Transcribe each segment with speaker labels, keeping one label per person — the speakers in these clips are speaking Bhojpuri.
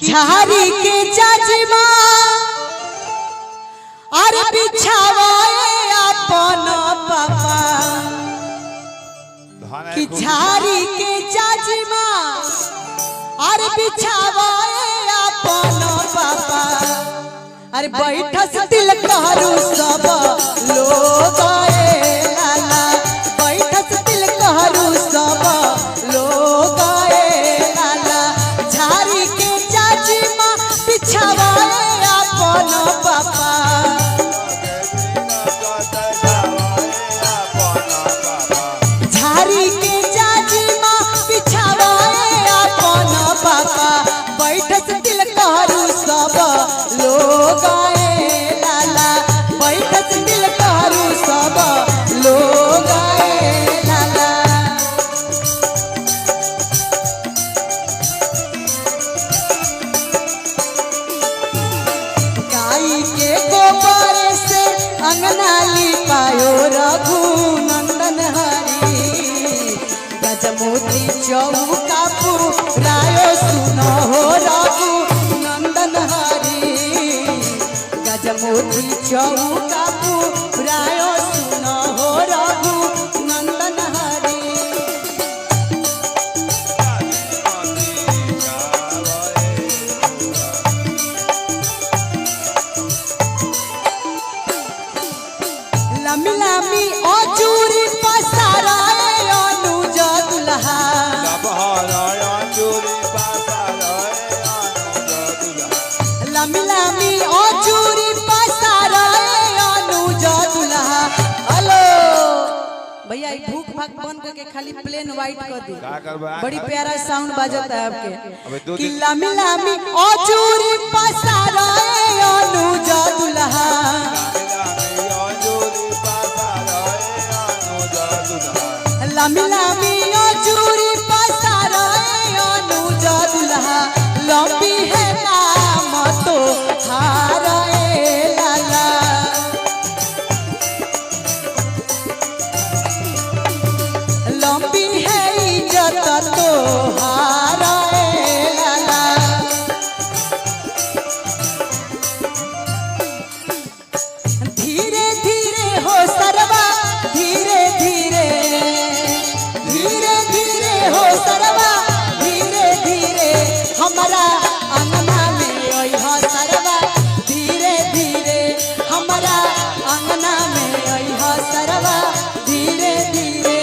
Speaker 1: झारी के जजमा अरे बिछावाए अपन पापा कि झारी के जजमा अरे बिछावाए अपन पापा अरे बैठस दिल करू सब लोग लाला बैठस दिल करू सब लोग लाला झारी के जजमा बिछावाए अपन पापा झारी के जजमा बिछावाए अपन पापा बैठस दिल करू सब लोग लाला बैठस दिल करू सब लोग लाला गाय के गोबर से अंगना लिपायो रघुनंदन हरी गजमोती चौका पुरायो सुनो हो रघुनंदन हरी गजमोती चौका पुरायो सुनो हो रघुनंदन हरी लमी लमी अजूरी पसाराए अनुज दुल्हा लमी लमी अजूरी पसाराए अनुज दुल्हा। हेलो भैया भूख भाग बंद करके खाली प्लेन वाइट कर दी बड़ी प्यारा साउंड बाजता है आपके कि लमी लमी अजूरी पसाराए अनुज दुल्हा लमी लमी अजूरी पसाराए अनुज दुल्हा लंबी है नाम तो हाराए लाला लंबी है इज्जत तो हाराए लाला धीरे धीरे हो सरवा धीरे धीरे धीरे धीरे हो सरवा धीरे धीरे हमारा अंगना में अइहा सरवा धीरे धीरे हमारा अंगना में अइहा सरवा धीरे धीरे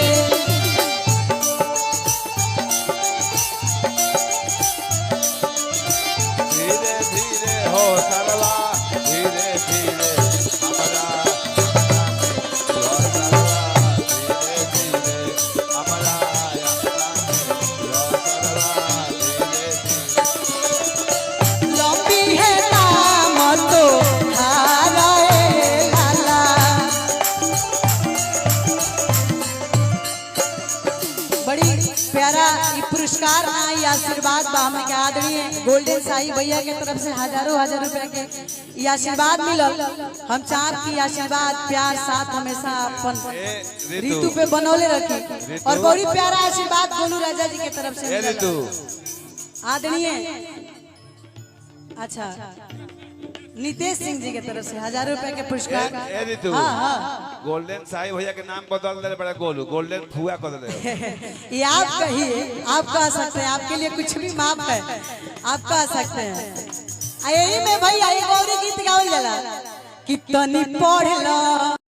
Speaker 2: धीरे धीरे हो सरवा धीरे धीरे
Speaker 1: लंबी है नाम तो हाराए लाला बड़ी प्यारा ये पुरस्कार ना ये आशीर्वाद बा हमें के आदरणीय गोल्डन साई भैया के तरफ से हजारों हजार रुपया के ये आशीर्वाद मिलल हम चाहत की आशीर्वाद प्यार साथ हमेशा अपन ऋतु पे बनौले रखे और बड़ी प्यारा आशीर्वाद गोलू राजा जी के तरफ से
Speaker 2: ऋतु
Speaker 1: आदरणीय अच्छा नितेश सिंह जी के तरफ से 1000 रुपए के पुरस्कार
Speaker 2: ऋतु
Speaker 1: हाँ हाँ
Speaker 2: गोल्डन साई भैया के नाम बदल दे बड़ा गोलू गोल्डन फुआ कर दे
Speaker 1: ये आप कहिए आप कह सकते हैं आपके लिए कुछ भी माफ है आप कह सकते हैं यही में भाई एक और गीत गावल जाला कि तनी पढ़ लो।